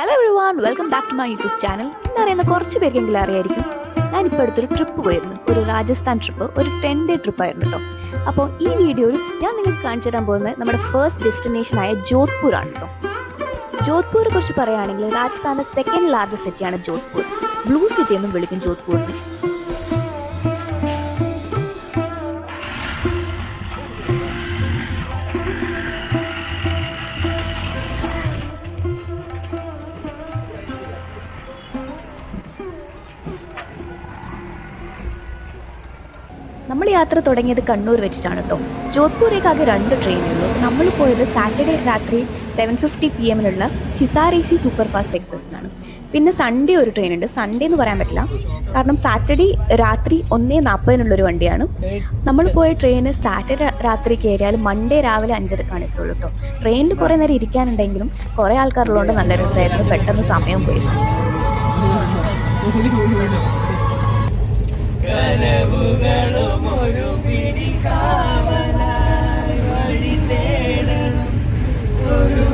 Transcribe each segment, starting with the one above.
Hello everyone, welcome back to my YouTube channel. എന്നറിയുന്ന കുറച്ച് പേർക്കെങ്കിലും അറിയായിരിക്കും, ഞാനിപ്പോൾ അടുത്തൊരു ട്രിപ്പ് പോയിരുന്നു. ഒരു രാജസ്ഥാൻ ട്രിപ്പ്, ഒരു 10 ഡേ ട്രിപ്പായിരുന്നു കേട്ടോ. അപ്പോൾ ഈ വീഡിയോയിൽ ഞാൻ നിങ്ങൾക്ക് കാണിച്ചു തരാൻ പോകുന്നത് നമ്മുടെ ഫസ്റ്റ് ഡെസ്റ്റിനേഷനായ ജോധ്പൂർ ആണ് കേട്ടോ. ജോധ്പൂരെ കുറിച്ച് പറയുകയാണെങ്കിൽ രാജസ്ഥാനിലെ സെക്കൻഡ് ലാർജസ്റ്റ് സിറ്റിയാണ് ജോധ്പൂർ. ബ്ലൂ സിറ്റി എന്നും വിളിക്കും ജോധ്പൂരിനെ. നമ്മൾ യാത്ര തുടങ്ങിയത് കണ്ണൂർ വെച്ചിട്ടാണ് കേട്ടോ. ജോധ്പൂരേക്ക് ആകെ 2 ട്രെയിനുള്ളൂ. നമ്മൾ പോയത് സാറ്റർഡേ രാത്രി 7:50 PM Hisar AC super fast എക്സ്പ്രസ്സിനാണ്. പിന്നെ സൺഡേ ഒരു ട്രെയിൻ ഉണ്ട്. സൺഡേ എന്ന് പറയാൻ പറ്റില്ല, കാരണം സാറ്റർഡേ രാത്രി 1:40 വണ്ടിയാണ്. നമ്മൾ പോയ ട്രെയിന് സാറ്റർഡേ രാത്രി കയറിയാൽ മൺഡേ രാവിലെ 5:30 എത്തുള്ളൂ കേട്ടോ. ട്രെയിനിൽ കുറേ നേരം ഇരിക്കാനുണ്ടെങ്കിലും കുറേ ആൾക്കാരുള്ളതുകൊണ്ട് നല്ല രസമായിരുന്നു. പെട്ടെന്ന് സമയം പോയി. കനവുകളും ഒരു പിടി കാവലായി വഴി തേടണം, ഒരു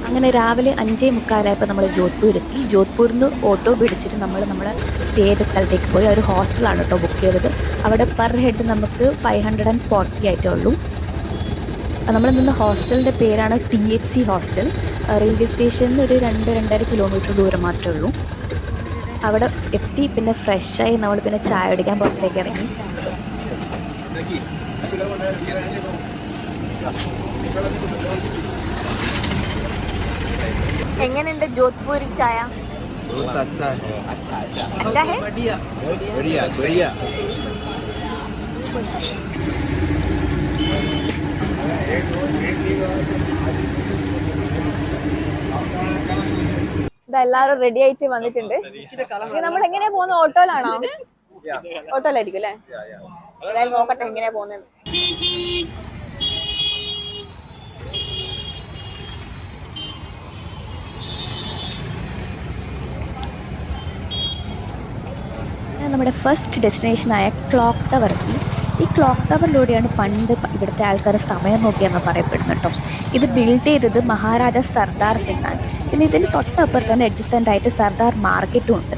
അങ്ങനെ രാവിലെ 5:45 നമ്മൾ ജോധ്പൂർ എത്തി. ജോധ്പൂരിൽ നിന്ന് ഓട്ടോ പിടിച്ചിട്ട് നമ്മൾ നമ്മുടെ സ്റ്റേ ചെയ്ത സ്ഥലത്തേക്ക് പോയി. ഒരു ഹോസ്റ്റലാണ് കേട്ടോ ബുക്ക് ചെയ്തത്. അവിടെ പെർ ഹെഡ് നമുക്ക് 540 ആയിട്ടേ ഉള്ളൂ. നമ്മൾ നിന്ന ഹോസ്റ്റലിൻ്റെ പേരാണ് THC ഹോസ്റ്റൽ. റെയിൽവേ സ്റ്റേഷനിൽ ഒരു 2-2.5 കിലോമീറ്റർ ദൂരം മാത്രമേ ഉള്ളൂ. അവിടെ എത്തി പിന്നെ ഫ്രഷായി നമ്മൾ പിന്നെ ചായ കുടിക്കാൻ പുറത്തേക്ക് ഇറങ്ങി. എങ്ങനെയുണ്ട് ജോധ്പൂരി ചായ? ഇതെല്ലാരും റെഡി ആയിട്ട് വന്നിട്ടുണ്ട്. നമ്മൾ എങ്ങനെയാ പോകുന്നത്? ഓട്ടോയിലാണോ? ഓട്ടോയിലായിരിക്കും അല്ലേ? എന്തായാലും നോക്കട്ടെ എങ്ങനെയാ പോകുന്നത്. നമ്മുടെ ഫസ്റ്റ് ഡെസ്റ്റിനേഷനായ ക്ലോക്ക് ടവർ എത്തി. ഈ ക്ലോക്ക് ടവറിലൂടെയാണ് പണ്ട് ഇവിടുത്തെ ആൾക്കാർ സമയം നോക്കിയെന്ന് പറയപ്പെടുന്നു കേട്ടോ. ഇത് ബിൽഡ് ചെയ്തത് മഹാരാജ സർദാർ സിംഗ് ആണ്. പിന്നെ ഇതിന് തൊട്ടപ്പുറത്ത് തന്നെ അഡ്ജസ്റ്റൻ്റ് ആയിട്ട് സർദാർ മാർക്കറ്റും ഉണ്ട്.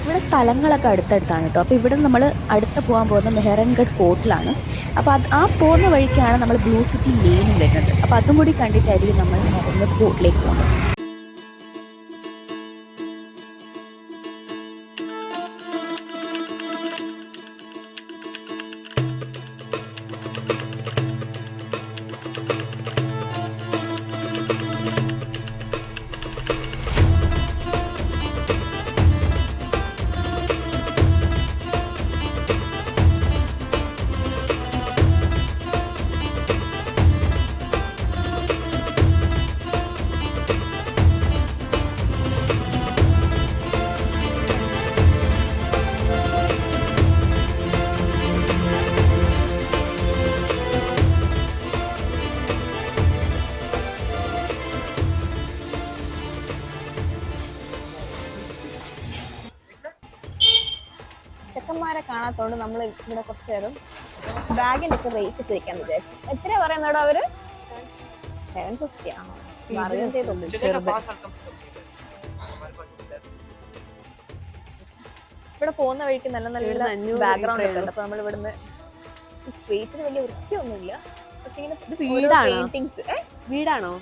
ഇവിടെ സ്ഥലങ്ങളൊക്കെ അടുത്തടുത്താണ് കേട്ടോ. അപ്പോൾ ഇവിടെ നമ്മൾ അടുത്ത് പോകാൻ പോകുന്നത് മെഹ്റൻഗഡ് ഫോർട്ടിലാണ്. അപ്പോൾ ആ പോകുന്ന വഴിക്കാണ് നമ്മൾ ബ്ലൂ സിറ്റി ലെയിനും വരുന്നത്. അപ്പോൾ അതും കൂടി കണ്ടിട്ടായിരിക്കും നമ്മൾ മെഹ്റൻഗഡ് ഫോർട്ടിലേക്ക് പോകുന്നത്. ചെക്കന്മാരെ കാണാത്തോണ്ട് നമ്മൾ ഇവിടെ കുറച്ച് നേരം ബാഗിന്റെ ഒക്കെ റേറ്റ് ചോദിക്കാൻ വിചാരിച്ചു. എത്രയാ പറയുന്നോടോ അവര്? 750 ആണോ? ഇവിടെ പോകുന്ന വഴിക്ക് നല്ല നല്ല ബാക്ക്ഗ്രൗണ്ട് ഒക്കെ ഉണ്ട്. അപ്പൊ നമ്മൾ ഇവിടുന്ന് സ്ട്രീറ്റിന് വലിയ വൃത്തിയൊന്നുമില്ല, പക്ഷെ ഇങ്ങനെ പെയിന്റിങ്സ്. വീടാണോ?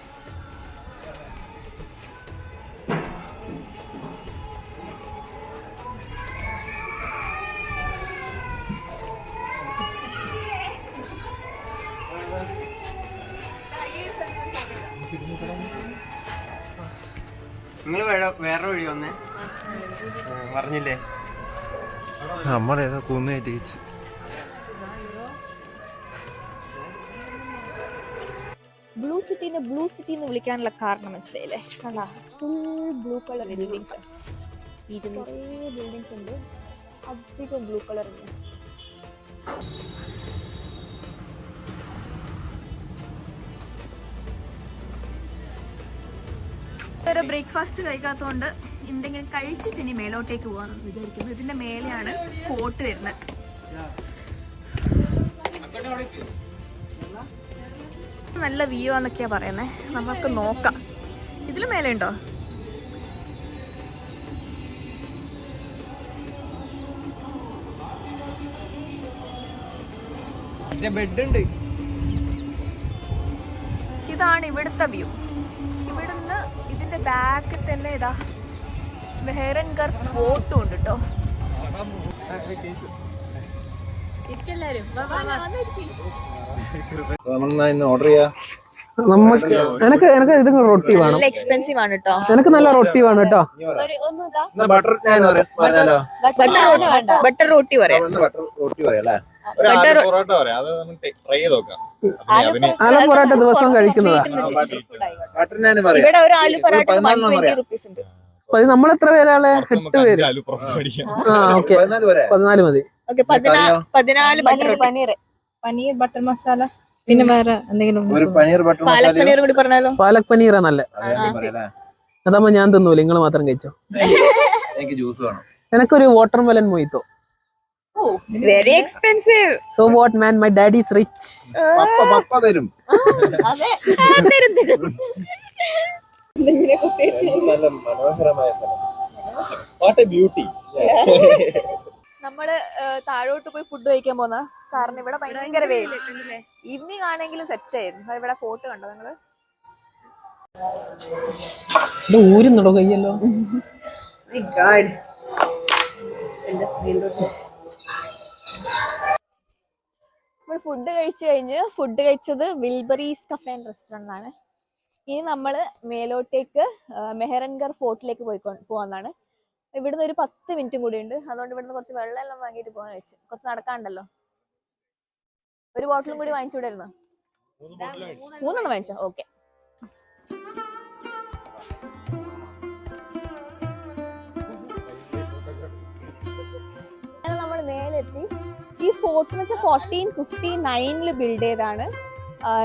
നിങ്ങള് വേറെ വഴി വന്നേ പറഞ്ഞില്ലേ? നമ്മളേതാ കൂന്നായിട്ട് വെച്ച് ബ്ലൂ സിറ്റിനെ ബ്ലൂ സിറ്റി എന്ന് വിളിക്കാനുള്ള കാരണം മനസ്സിലായില്ലേ? കണ്ടാ, ഫുൾ ബ്ലൂ കളർ ബിൽഡിങ്സ്. കുറേ ബിൽഡിങ്സ് ഉണ്ട്, അധികം ബ്ലൂ കളർ ഉണ്ട്. ഒരു ബ്രേക്ക്ഫാസ്റ്റ് കഴിക്കാത്തതുകൊണ്ട് എന്തെങ്കിലും കഴിച്ചിട്ട് ഇനി മേലോട്ടേക്ക് പോകാമെന്ന് വിചാരിക്കുന്നു. ഇതിന്റെ മേലെയാണ് ഫോർട്ട് വരുന്നത്. നല്ല വ്യൂ ആന്നൊക്കെയാ പറയുന്നേ, നമുക്ക് നോക്കാം. ഇതില് മേലെ ഉണ്ടോ? ബെഡ് ഉണ്ട്. ഇതാണ് ഇവിടുത്തെ വ്യൂ. ഇവിടുന്ന് ഇതിന്റെ ബാക്കിൽ തന്നെ ഇതാ മെഹ്റൻഗർ ഫോർട്ടും ഉണ്ട് കേട്ടോ. ഓർഡർ ചെയ്യാ. നമുക്ക് എനക്ക് ഇത് റൊട്ടി വേണം. നല്ല എക്സ്പെൻസീവ് ആണ് കേട്ടോ. എനക്ക് നല്ല റൊട്ടി വേണം കേട്ടോ. ബട്ടർ പറഞ്ഞാലോ? ബട്ടർ റോട്ടി പറയാം. ആലു പൊറോട്ട ദിവസം കഴിക്കുന്നതാ. ഇവിടെ ഒരു ആലു പൊറോട്ട 120 rupees ഉണ്ട്. നമ്മൾ എത്ര പേരാളെ? 8 പേര്. ആ ഓക്കെ, 14 മതി. ഓക്കെ, 14 ബട്ടർ റോട്ടി. പനീർ ബട്ടർ മസാല, പിന്നെ വേറെ എന്തെങ്കിലും പാലക് പനീർ കൂടി പറഞ്ഞാലോ? പാലക് പനീറാ നല്ല. അതാവുമ്പോ ഞാൻ തിന്നൂല, നിങ്ങൾ മാത്രം കഴിച്ചോ. എനിക്ക് ജ്യൂസ് വേണം. എനക്കൊരു watermelon mojito. Very expensive. So what man, my daddy is rich. പപ്പ തരും. നല്ല മനോഹരമായ സ്ഥലം. What a beauty. നമ്മള് താഴോട്ട് പോയി ഫുഡ് കഴിക്കാൻ പോന്ന കാരണം ഇവിടെ ഭയങ്കര വെയിൽ. ഈവനിങ് ആണെങ്കിലും സെറ്റ് ആയിരുന്നു. ഇവിടെ ഫോട്ടോ കണ്ടോ നിങ്ങള്? ഊരുന്നുണ്ടോ കയ്യല്ലോ? നമ്മൾ ഫുഡ് കഴിച്ചു കഴിഞ്ഞ്, ഫുഡ് കഴിച്ചത് വിൽബറീസ് കഫേ ആൻഡ് റെസ്റ്റോറന്റ് ആണ്. ഇനി നമ്മള് മേലോട്ടേക്ക് മെഹ്റൻഗർ ഫോർട്ടിലേക്ക് പോവാന്നാണ്. ഇവിടുന്ന് ഒരു 10 മിനിറ്റും കൂടി ഉണ്ട്. അതുകൊണ്ട് ഇവിടുന്ന് കുറച്ച് വെള്ളം എല്ലാം വാങ്ങിയിട്ട് പോകാൻ വെച്ച്. കുറച്ച് നടക്കാണ്ടല്ലോ. ഒരു ബോട്ടിലും കൂടി വാങ്ങിച്ചുകൂടായിരുന്നു? 3 വാങ്ങിച്ചോ? ഓക്കെ. നമ്മൾ മേലെത്തി. ഈ ഫോർട്ട് എന്ന് വെച്ചാൽ 1459 ബിൽഡ് ചെയ്താണ്.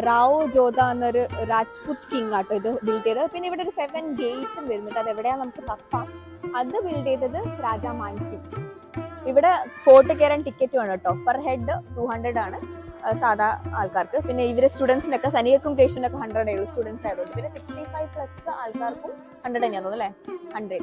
റാവു ജോധ എന്നൊരു രാജ്പുത് കിങ് ആട്ടോ ഇത് ബിൽഡ് ചെയ്തത്. പിന്നെ ഇവിടെ ഒരു 7 ഗേറ്റും വരുന്നുണ്ട്. അത് എവിടെയാ നമുക്ക് തപ്പാം. അത് ബിൽഡ് ചെയ്തത് രാജാ മാൻസിംഗ്. ഇവിടെ ഫോർട്ട് കയറാൻ ടിക്കറ്റ് വേണം കേട്ടോ. പെർ ഹെഡ് 200 ആണ് സാധാ ആൾക്കാർക്ക്. പിന്നെ ഇവരെ സ്റ്റുഡൻസിനൊക്കെ, സനികക്കും കേശുവിനൊക്കെ 100 ആയിരുന്നു സ്റ്റുഡൻസ് ആയതുകൊണ്ട്. പിന്നെ 65+ ആൾക്കാർക്കും 100 തന്നെയാന്ന് തോന്നുന്നു അല്ലേ? 100.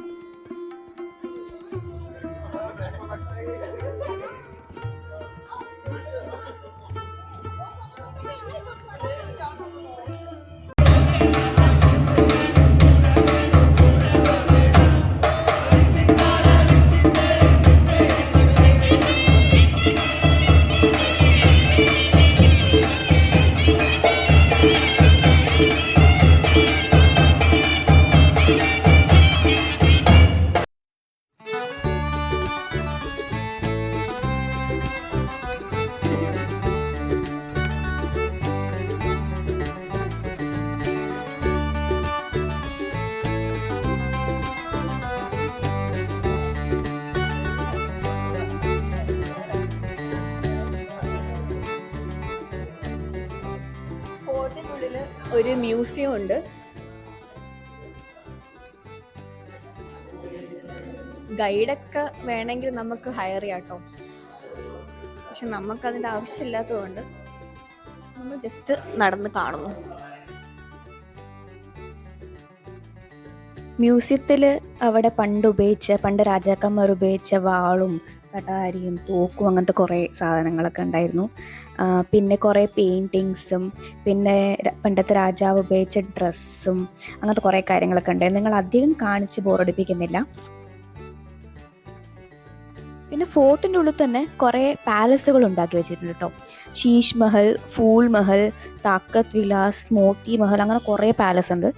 ഫോർട്ടിനുള്ളിൽ ഒരു മ്യൂസിയം ഉണ്ട്. ഗൈഡൊക്കെ വേണമെങ്കിൽ നമുക്ക് ഹയർ ചെയ്യാം കേട്ടോ. പക്ഷെ നമുക്കതിൻ്റെ ആവശ്യമില്ലാത്തതുകൊണ്ട് നമ്മൾ ജസ്റ്റ് നടന്ന് കാണുന്നു. മ്യൂസിയത്തിൽ അവിടെ പണ്ട് രാജാക്കന്മാർ ഉപയോഗിച്ച വാളും കടാരിയും തോക്കും അങ്ങനത്തെ കുറേ സാധനങ്ങളൊക്കെ ഉണ്ടായിരുന്നു. പിന്നെ കുറേ പെയിൻറ്റിങ്സും പിന്നെ പണ്ടത്തെ രാജാവ് ഉപയോഗിച്ച ഡ്രസ്സും അങ്ങനത്തെ കുറേ കാര്യങ്ങളൊക്കെ ഉണ്ടായിരുന്നു. നിങ്ങൾ അധികം കാണിച്ച് ബോറടിപ്പിക്കുന്നില്ല. പിന്നെ ഫോർട്ടിൻ്റെ ഉള്ളിൽ തന്നെ കുറേ പാലസുകൾ ഉണ്ടാക്കി വെച്ചിട്ടുണ്ട് കേട്ടോ. ശീഷ് മഹൽ, ഫൂൾ മഹൽ, താക്കത്ത് വിലാസ്, മോത്തി മഹൽ, അങ്ങനെ കുറേ പാലസ് ഉണ്ട്.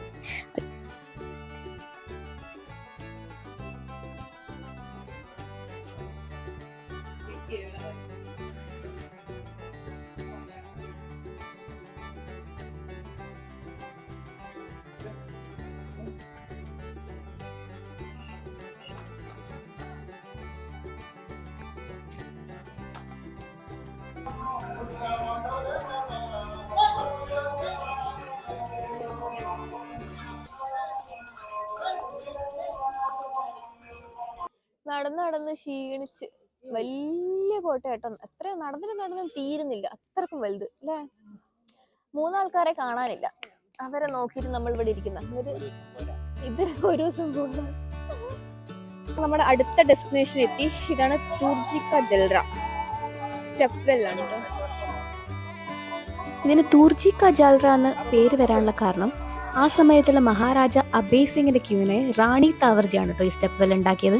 നടന്ന് നടന്ന് ക്ഷീണിച്ച് വലിയ കോട്ടയാട്ടോ. എത്ര നടന്നും തീരുന്നില്ല, അത്രക്കും വലുത് അല്ലേ. 3 ആൾക്കാരെ കാണാനില്ല, അവരെ നോക്കിയിട്ട് നമ്മൾ ഇവിടെ ഇരിക്കുന്ന ഇത് ഒരു ദിവസം പോകാം. നമ്മുടെ അടുത്ത ഡെസ്റ്റിനേഷൻ എത്തി. ഇതാണ് തൂർജി കാ ജൽറ സ്റ്റെപ്പ് വെല്ലാണ് കേട്ടോ. ഇതിന് തൂർജി കാ ജൽറ എന്ന് പേര് വരാനുള്ള കാരണം ആ സമയത്തുള്ള മഹാരാജ അഭയ് സിംഗിന്റെ ക്യൂവിനെ റാണി താവർജിയാണ് കേട്ടോ ഈ സ്റ്റെപ്പ് വെൽ ഉണ്ടാക്കിയത്.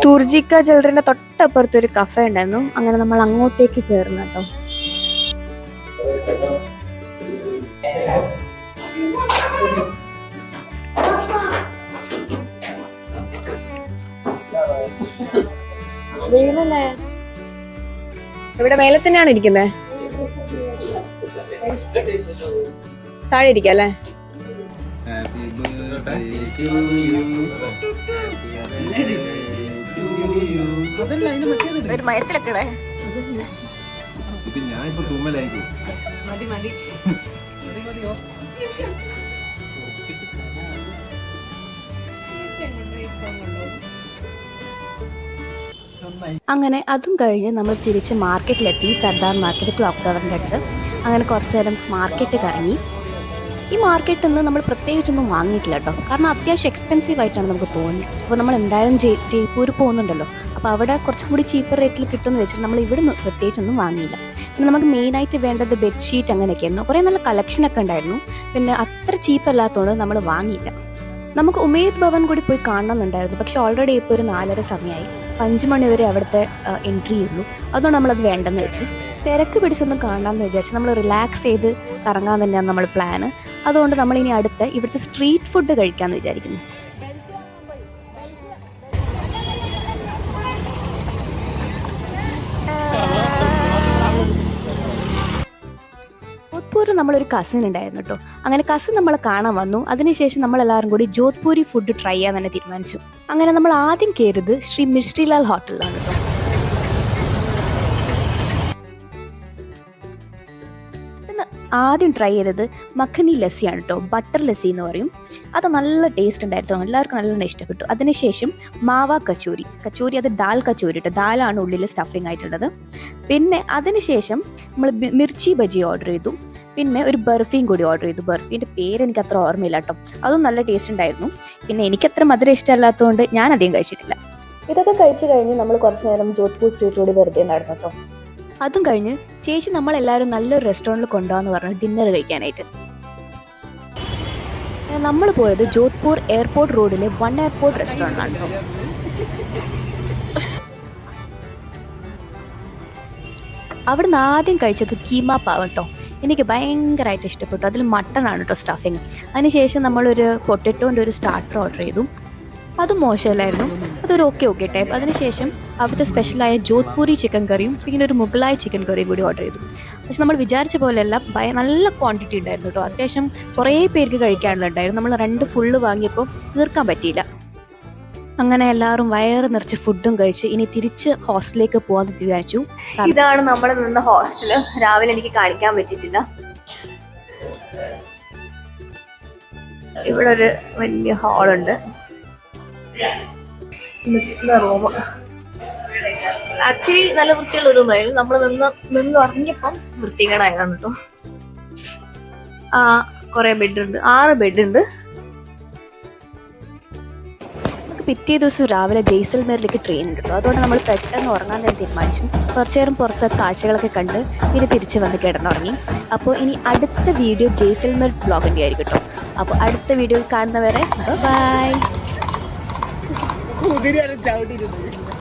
തൂർജി കാ ജൽറിന്റെ തൊട്ടപ്പുറത്ത് ഒരു കഫേ ഉണ്ടായിരുന്നു. അങ്ങനെ നമ്മൾ അങ്ങോട്ടേക്ക് കയറുന്ന കേട്ടോ. ഇവിടെ മേലെ തന്നെയാണ് ഇരിക്കുന്നത്. താഴെ ഇരിക്കാം അല്ലേ. ഒരു മയത്തിലൊക്കെ ഞാനിപ്പോ തുമ്മലായിരിക്കും. അങ്ങനെ അതും കഴിഞ്ഞ് നമ്മൾ തിരിച്ച് മാർക്കറ്റിലെത്തി. സർദാർ മാർക്കറ്റ് ക്ലോക്ക് ടവറിൻ്റെ അടുത്ത്. അങ്ങനെ കുറച്ച് നേരം മാർക്കറ്റ് കറങ്ങി. ഈ മാർക്കറ്റിൽ നിന്ന് നമ്മൾ പ്രത്യേകിച്ചൊന്നും വാങ്ങിയിട്ടില്ല കേട്ടോ, കാരണം അത്യാവശ്യം എക്സ്പെൻസീവ് ആയിട്ടാണ് നമുക്ക് തോന്നുന്നത്. അപ്പോൾ നമ്മൾ എന്തായാലും ജയ്പൂർ പോകുന്നുണ്ടല്ലോ, അപ്പോൾ അവിടെ കുറച്ചും കൂടി ചീപ്പർ റേറ്റിൽ കിട്ടുമെന്ന് വെച്ചിട്ട് നമ്മൾ ഇവിടുന്ന് പ്രത്യേകിച്ചൊന്നും വാങ്ങിയില്ല. പിന്നെ നമുക്ക് മെയിനായിട്ട് വേണ്ടത് ബെഡ്ഷീറ്റ് അങ്ങനെയൊക്കെയായിരുന്നു. കുറേ നല്ല കളക്ഷനൊക്കെ ഉണ്ടായിരുന്നു. പിന്നെ അത്ര ചീപ്പല്ലാത്തതുകൊണ്ട് നമ്മൾ വാങ്ങിയില്ല. നമുക്ക് ഉമേദ് ഭവൻ കൂടി പോയി കാണണമെന്നുണ്ടായിരുന്നു, പക്ഷെ ഓൾറെഡി ഇപ്പോൾ ഒരു 4:30 സമയമായി. 5 മണി വരെ അവിടുത്തെ എൻട്രി ഉള്ളൂ. അതുകൊണ്ട് നമ്മളത് വേണ്ടെന്ന് വെച്ച് തിരക്ക് പിടിച്ചൊന്നും കാണാമെന്ന് വിചാരിച്ച് നമ്മൾ റിലാക്സ് ചെയ്ത് കറങ്ങാൻ തന്നെയാണ് നമ്മൾ പ്ലാന്. അതുകൊണ്ട് നമ്മളിനി അടുത്ത് ഇവിടുത്തെ സ്ട്രീറ്റ് ഫുഡ് കഴിക്കാമെന്ന് വിചാരിക്കുന്നു. ജോധ്പൂരിൽ നമ്മളൊരു കസിൻ ഉണ്ടായിരുന്നു കേട്ടോ. അങ്ങനെ കസിൻ നമ്മളെ കാണാൻ വന്നു. അതിനുശേഷം നമ്മളെല്ലാവരും കൂടി ജോധ്പൂരി ഫുഡ് ട്രൈ ചെയ്യാൻ തന്നെ തീരുമാനിച്ചു. അങ്ങനെ നമ്മൾ ആദ്യം കയറിയത് ശ്രീ മിഷ്രിലാൽ ഹോട്ടലിലാണ് കേട്ടോ. ആദ്യം ട്രൈ ചെയ്തത് മഖനി ലസ്സിയാണ് കേട്ടോ. ബട്ടർ ലസ്സി എന്ന് പറയും. അത് നല്ല ടേസ്റ്റ് ഉണ്ടായിരുന്നു, എല്ലാവർക്കും നല്ലോണം ഇഷ്ടപ്പെട്ടു. അതിനുശേഷം മാവ കച്ചോരി അത് ദാൽ കച്ചോരി കേട്ടോ. ദാലാണ് ഉള്ളിൽ സ്റ്റഫിങ് ആയിട്ടുള്ളത്. പിന്നെ അതിനുശേഷം നമ്മൾ മിർച്ചി ബജി ഓർഡർ ചെയ്തു. പിന്നെ ഒരു ബർഫിയും കൂടി ഓർഡർ ചെയ്തു. ബർഫീൻ്റെ പേര് എനിക്ക് അത്ര ഓർമ്മയില്ല കേട്ടോ. അതും നല്ല ടേസ്റ്റ് ഉണ്ടായിരുന്നു. പിന്നെ എനിക്കത്ര മധുരം ഇഷ്ടമല്ലാത്തതുകൊണ്ട് ഞാൻ അധികം കഴിച്ചിട്ടില്ല. ഇതൊക്കെ കഴിച്ചു കഴിഞ്ഞ് നമ്മൾ കുറച്ച് നേരം ജോധ്പൂർ സ്ട്രീറ്റ് കൂടി വെറുതെ നടന്നു കേട്ടോ. അതും കഴിഞ്ഞ് ചേച്ചി നമ്മളെല്ലാവരും നല്ലൊരു റെസ്റ്റോറൻറ്റിൽ കൊണ്ടുപോകാന്ന് പറഞ്ഞു ഡിന്നർ കഴിക്കാനായിട്ട്. നമ്മൾ പോയത് ജോധ്പൂർ എയർപോർട്ട് റോഡിലെ വൺ എയർപോർട്ട് റെസ്റ്റോറൻറ്റാണ് കേട്ടോ. അവിടുന്ന് ആദ്യം കഴിച്ചത് കീമ പാവ് കേട്ടോ. എനിക്ക് ഭയങ്കരമായിട്ട് ഇഷ്ടപ്പെട്ടു. അതിൽ മട്ടനാണ് കേട്ടോ സ്റ്റഫിങ്. അതിനുശേഷം നമ്മളൊരു പൊട്ടറ്റോൻ്റെ ഒരു സ്റ്റാർട്ടർ ഓർഡർ ചെയ്തു. അതും മോശമല്ലായിരുന്നു, അതൊരു ഓക്കെ ടൈപ്പ്. അതിനുശേഷം അവിടുത്തെ സ്പെഷ്യലായ ജോധ്പൂരി ചിക്കൻ കറിയും പിന്നെ ഒരു മുഗളായ ചിക്കൻ കറിയും കൂടി ഓർഡർ ചെയ്തു. പക്ഷെ നമ്മൾ വിചാരിച്ച പോലെയല്ല, നല്ല ക്വാണ്ടിറ്റി ഉണ്ടായിരുന്നു കേട്ടോ. അത്യാവശ്യം കുറേ പേർക്ക് കഴിക്കാനുണ്ടായിരുന്നു. നമ്മൾ 2 ഫുള്ള് വാങ്ങിയപ്പോൾ തീർക്കാൻ പറ്റിയില്ല. അങ്ങനെ എല്ലാവരും വയറ് നിറച്ച് ഫുഡും കഴിച്ച് ഇനി തിരിച്ച് ഹോസ്റ്റലിലേക്ക് പോകാൻ വിചാരിച്ചു. ഇതാണ് നമ്മൾ നിന്ന ഹോസ്റ്റല്. രാവിലെ എനിക്ക് കാണിക്കാൻ പറ്റിയിട്ടില്ല. ഇവിടെ ഒരു വലിയ ഹാളുണ്ട്. റൂം ആക്ച്വലി നല്ല വൃത്തിയുള്ള റൂമായിരുന്നു. നമ്മൾ നിന്ന് ഉറങ്ങിയപ്പം വൃത്തികേടായതാണ് കേട്ടോ. കുറെ ബെഡുണ്ട്, 6 ബെഡുണ്ട്. നമുക്ക് പിറ്റേ ദിവസം രാവിലെ ജയ്സൽമേറിലേക്ക് ട്രെയിൻ ഉണ്ട് കേട്ടോ. അതുകൊണ്ട് നമ്മൾ പെട്ടെന്ന് ഉറങ്ങാൻ തന്നെ തീരുമാനിച്ചു. കുറച്ചു നേരം പുറത്തെ കാഴ്ചകളൊക്കെ കണ്ട് പിന്നെ തിരിച്ച് വന്ന് കിടന്നുറങ്ങി. അപ്പോൾ ഇനി അടുത്ത വീഡിയോ ജയ്സൽമേർ ബ്ലോഗിൻ്റെ ആയിരിക്കും കേട്ടോ. അപ്പോൾ അടുത്ത വീഡിയോയിൽ കാണുന്നവരെ ബൈ.